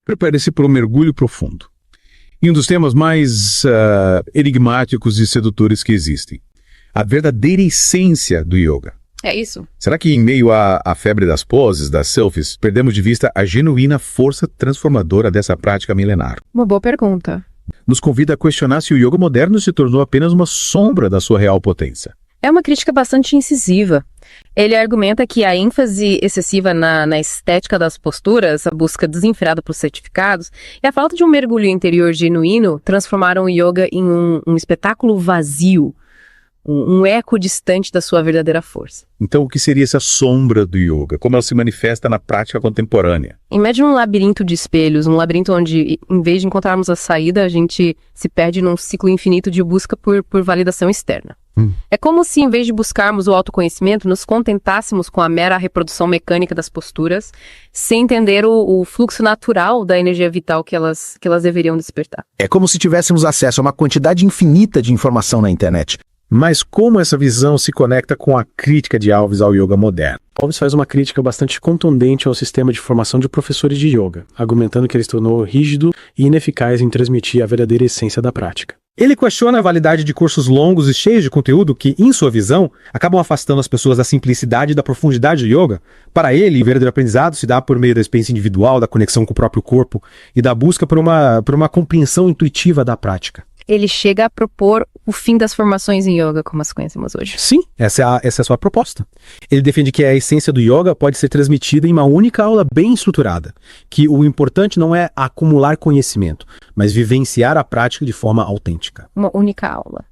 Prepare-se para um mergulho profundo. E um dos temas mais enigmáticos e sedutores que existem. A verdadeira essência do yoga. É isso. Será que em meio à febre das poses, das selfies, perdemos de vista a genuína força transformadora dessa prática milenar? Uma boa pergunta. Nos convida a questionar se o yoga moderno se tornou apenas uma sombra da sua real potência. É uma crítica bastante incisiva. Ele argumenta que a ênfase excessiva na estética das posturas, a busca desenfreada por certificados e a falta de um mergulho interior genuíno transformaram o yoga em um espetáculo vazio, um eco distante da sua verdadeira força. Então, o que seria essa sombra do yoga? Como ela se manifesta na prática contemporânea? Imagine um labirinto de espelhos, um labirinto onde, em vez de encontrarmos a saída, a gente se perde num ciclo infinito de busca por validação externa. É como se, em vez de buscarmos o autoconhecimento, nos contentássemos com a mera reprodução mecânica das posturas, sem entender o fluxo natural da energia vital que elas deveriam despertar. É como se tivéssemos acesso a uma quantidade infinita de informação na internet. Mas como essa visão se conecta com a crítica de Alves ao yoga moderno? Alves faz uma crítica bastante contundente ao sistema de formação de professores de yoga, argumentando que ele se tornou rígido e ineficaz em transmitir a verdadeira essência da prática. Ele questiona a validade de cursos longos e cheios de conteúdo que, em sua visão, acabam afastando as pessoas da simplicidade e da profundidade do yoga. Para ele, o verdadeiro aprendizado se dá por meio da experiência individual, da conexão com o próprio corpo e da busca por uma compreensão intuitiva da prática. Ele chega a propor o fim das formações em yoga, como as conhecemos hoje. Sim, essa é a sua proposta. Ele defende que a essência do yoga pode ser transmitida em uma única aula bem estruturada, que o importante não é acumular conhecimento, mas vivenciar a prática de forma autêntica. Uma única aula.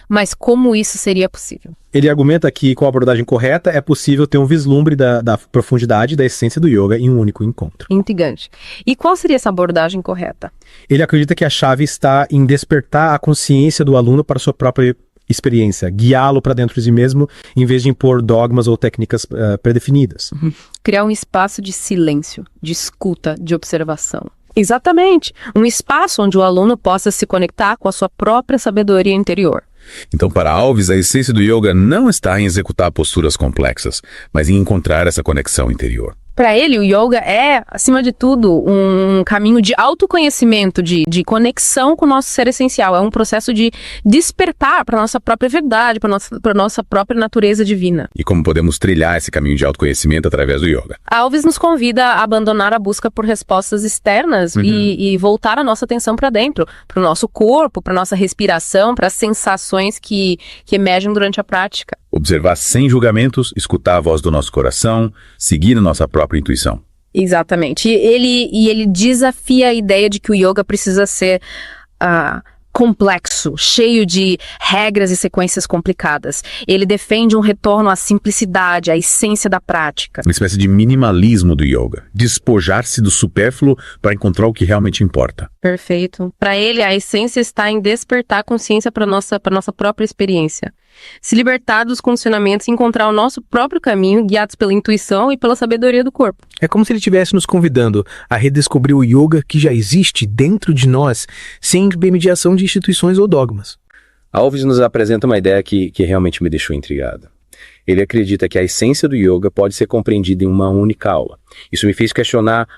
Mas como isso seria possível? Ele argumenta que, com a abordagem correta, é possível ter um vislumbre da profundidade da essência do yoga em um único encontro. Intrigante. E qual seria essa abordagem correta? Ele acredita que a chave está em despertar a consciência do aluno para a sua própria experiência, guiá-lo para dentro de si mesmo, em vez de impor dogmas ou técnicas predefinidas. Criar um espaço de silêncio, de escuta, de observação. Exatamente. Um espaço onde o aluno possa se conectar com a sua própria sabedoria interior. Então, para Alves, a essência do yoga não está em executar posturas complexas, mas em encontrar essa conexão interior. Para ele, o yoga é, acima de tudo, um caminho de autoconhecimento, de conexão com o nosso ser essencial. É um processo de despertar para a nossa própria verdade, para a nossa própria natureza divina. E como podemos trilhar esse caminho de autoconhecimento através do yoga? Alves nos convida a abandonar a busca por respostas externas e voltar a nossa atenção para dentro, para o nosso corpo, para a nossa respiração, para as sensações que emergem durante a prática. Observar sem julgamentos, escutar a voz do nosso coração, seguir a nossa própria intuição. Exatamente. E ele desafia a ideia de que o yoga precisa ser complexo, cheio de regras e sequências complicadas. Ele defende um retorno à simplicidade, à essência da prática. Uma espécie de minimalismo do yoga. Despojar-se do supérfluo para encontrar o que realmente importa. Perfeito. Para ele, a essência está em despertar a consciência para nossa própria experiência. Se libertar dos condicionamentos e encontrar o nosso próprio caminho, guiados pela intuição e pela sabedoria do corpo. É como se ele estivesse nos convidando a redescobrir o yoga que já existe dentro de nós, sem intermediação de instituições ou dogmas. Alves nos apresenta uma ideia que realmente me deixou intrigado. Ele acredita que a essência do yoga pode ser compreendida em uma única aula. Isso me fez questionar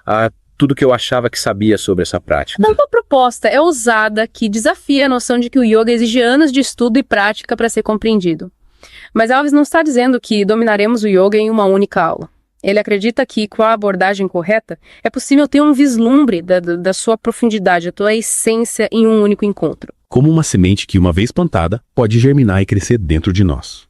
tudo que eu achava que sabia sobre essa prática. Uma proposta é ousada que desafia a noção de que o yoga exige anos de estudo e prática para ser compreendido. Mas Alves não está dizendo que dominaremos o yoga em uma única aula. Ele acredita que, com a abordagem correta, é possível ter um vislumbre da sua profundidade, da sua essência em um único encontro. Como uma semente que, uma vez plantada, pode germinar e crescer dentro de nós.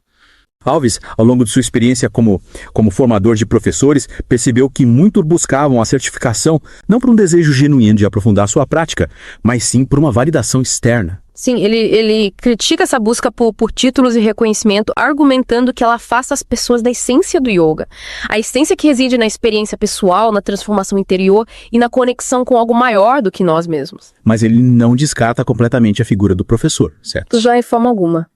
Alves, ao longo de sua experiência como formador de professores, percebeu que muitos buscavam a certificação não por um desejo genuíno de aprofundar sua prática, mas sim por uma validação externa. Sim, ele critica essa busca por títulos e reconhecimento, argumentando que ela afasta as pessoas da essência do yoga. A essência que reside na experiência pessoal, na transformação interior e na conexão com algo maior do que nós mesmos. Mas ele não descarta completamente a figura do professor, certo? Já em forma alguma.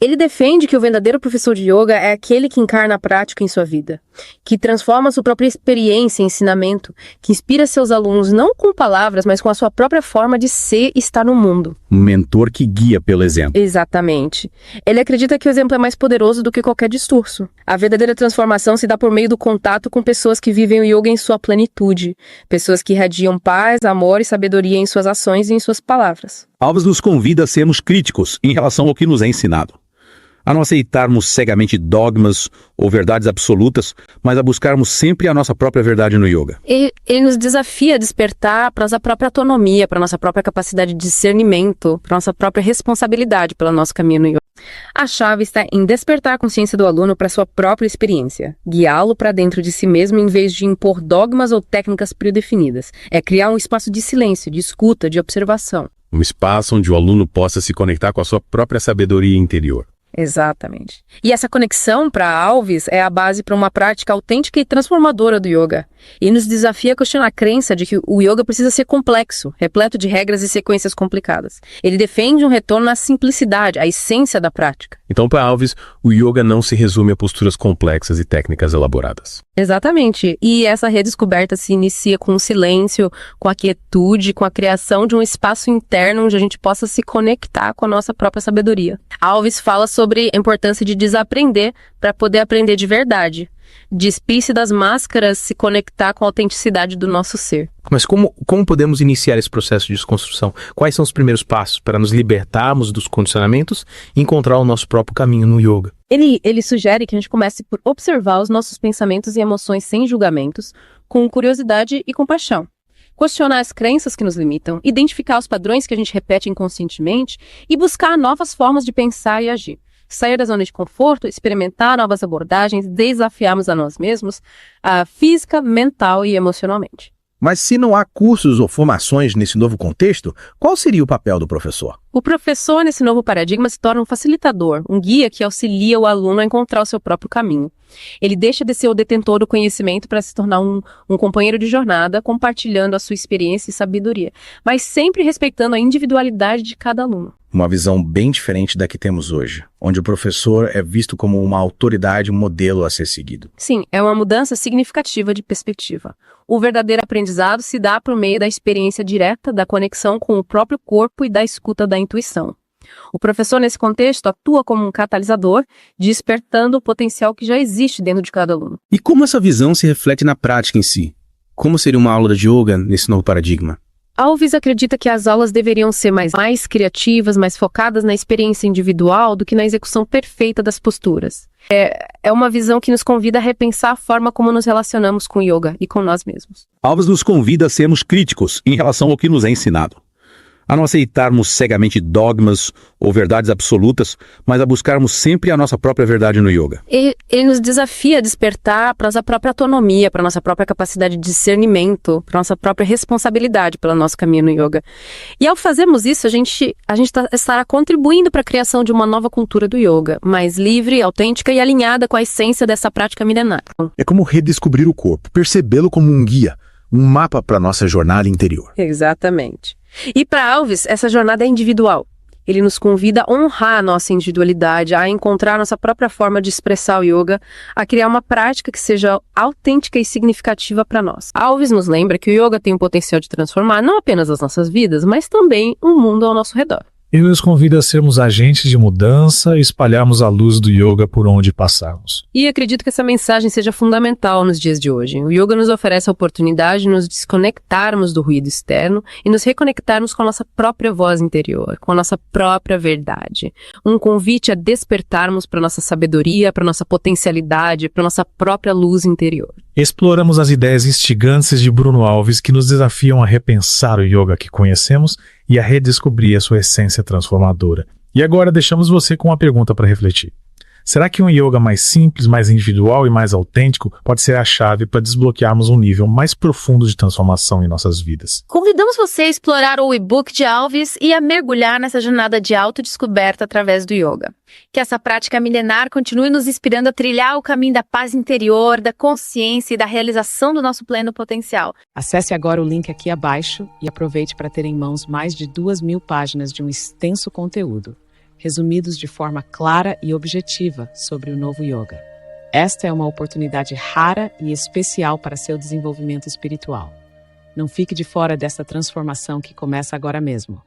Ele defende que o verdadeiro professor de yoga é aquele que encarna a prática em sua vida, que transforma a sua própria experiência em ensinamento, que inspira seus alunos não com palavras, mas com a sua própria forma de ser e estar no mundo. Um mentor que guia pelo exemplo. Exatamente. Ele acredita que o exemplo é mais poderoso do que qualquer discurso. A verdadeira transformação se dá por meio do contato com pessoas que vivem o yoga em sua plenitude, pessoas que irradiam paz, amor e sabedoria em suas ações e em suas palavras. Alves nos convida a sermos críticos em relação ao que nos é ensinado. A não aceitarmos cegamente dogmas ou verdades absolutas, mas a buscarmos sempre a nossa própria verdade no yoga. Ele nos desafia a despertar para nossa própria autonomia, para nossa própria capacidade de discernimento, para nossa própria responsabilidade pelo nosso caminho no yoga. A chave está em despertar a consciência do aluno para sua própria experiência, guiá-lo para dentro de si mesmo em vez de impor dogmas ou técnicas predefinidas. É criar um espaço de silêncio, de escuta, de observação. Um espaço onde o aluno possa se conectar com a sua própria sabedoria interior. Exatamente. E essa conexão, para Alves, é a base para uma prática autêntica e transformadora do yoga. E nos desafia a questionar a crença de que o yoga precisa ser complexo, repleto de regras e sequências complicadas. Ele defende um retorno à simplicidade, à essência da prática. Então, para Alves, o yoga não se resume a posturas complexas e técnicas elaboradas. Exatamente. E essa redescoberta se inicia com o silêncio, com a quietude, com a criação de um espaço interno onde a gente possa se conectar com a nossa própria sabedoria. Alves fala sobre a importância de desaprender para poder aprender de verdade. Despir-se das máscaras, se conectar com a autenticidade do nosso ser. Mas como podemos iniciar esse processo de desconstrução? Quais são os primeiros passos para nos libertarmos dos condicionamentos e encontrar o nosso próprio caminho no yoga? Ele sugere que a gente comece por observar os nossos pensamentos e emoções sem julgamentos, com curiosidade e compaixão. Questionar as crenças que nos limitam, identificar os padrões que a gente repete inconscientemente e buscar novas formas de pensar e agir. Sair da zona de conforto, experimentar novas abordagens, desafiarmos a nós mesmos, física, mental e emocionalmente. Mas se não há cursos ou formações nesse novo contexto, qual seria o papel do professor? O professor, nesse novo paradigma, se torna um facilitador, um guia que auxilia o aluno a encontrar o seu próprio caminho. Ele deixa de ser o detentor do conhecimento para se tornar um companheiro de jornada, compartilhando a sua experiência e sabedoria, mas sempre respeitando a individualidade de cada aluno. Uma visão bem diferente da que temos hoje, onde o professor é visto como uma autoridade, um modelo a ser seguido. Sim, é uma mudança significativa de perspectiva. O verdadeiro aprendizado se dá por meio da experiência direta, da conexão com o próprio corpo e da escuta da intuição. O professor, nesse contexto, atua como um catalisador, despertando o potencial que já existe dentro de cada aluno. E como essa visão se reflete na prática em si? Como seria uma aula de yoga nesse novo paradigma? Alves acredita que as aulas deveriam ser mais criativas, mais focadas na experiência individual do que na execução perfeita das posturas. É uma visão que nos convida a repensar a forma como nos relacionamos com o yoga e com nós mesmos. Alves nos convida a sermos críticos em relação ao que nos é ensinado. A não aceitarmos cegamente dogmas ou verdades absolutas, mas a buscarmos sempre a nossa própria verdade no yoga. Ele nos desafia a despertar para nossa própria autonomia, para nossa própria capacidade de discernimento, para nossa própria responsabilidade pelo nosso caminho no yoga. E ao fazermos isso, a gente estará contribuindo para a criação de uma nova cultura do yoga, mais livre, autêntica e alinhada com a essência dessa prática milenar. É como redescobrir o corpo, percebê-lo como um guia, um mapa para nossa jornada interior. Exatamente. E para Alves, essa jornada é individual. Ele nos convida a honrar a nossa individualidade, a encontrar nossa própria forma de expressar o yoga, a criar uma prática que seja autêntica e significativa para nós. Alves nos lembra que o yoga tem o potencial de transformar não apenas as nossas vidas, mas também o mundo ao nosso redor. Ele nos convida a sermos agentes de mudança e espalharmos a luz do yoga por onde passarmos. E acredito que essa mensagem seja fundamental nos dias de hoje. O yoga nos oferece a oportunidade de nos desconectarmos do ruído externo e nos reconectarmos com a nossa própria voz interior, com a nossa própria verdade. Um convite a despertarmos para a nossa sabedoria, para a nossa potencialidade, para a nossa própria luz interior. Exploramos as ideias instigantes de Bruno Alves que nos desafiam a repensar o yoga que conhecemos e a redescobrir a sua essência transformadora. E agora deixamos você com uma pergunta para refletir. Será que um yoga mais simples, mais individual e mais autêntico pode ser a chave para desbloquearmos um nível mais profundo de transformação em nossas vidas? Convidamos você a explorar o e-book de Alves e a mergulhar nessa jornada de autodescoberta através do yoga. Que essa prática milenar continue nos inspirando a trilhar o caminho da paz interior, da consciência e da realização do nosso pleno potencial. Acesse agora o link aqui abaixo e aproveite para ter em mãos mais de 2.000 páginas de um extenso conteúdo. resumidos de forma clara e objetiva sobre o novo yoga. Esta é uma oportunidade rara e especial para seu desenvolvimento espiritual. Não fique de fora dessa transformação que começa agora mesmo.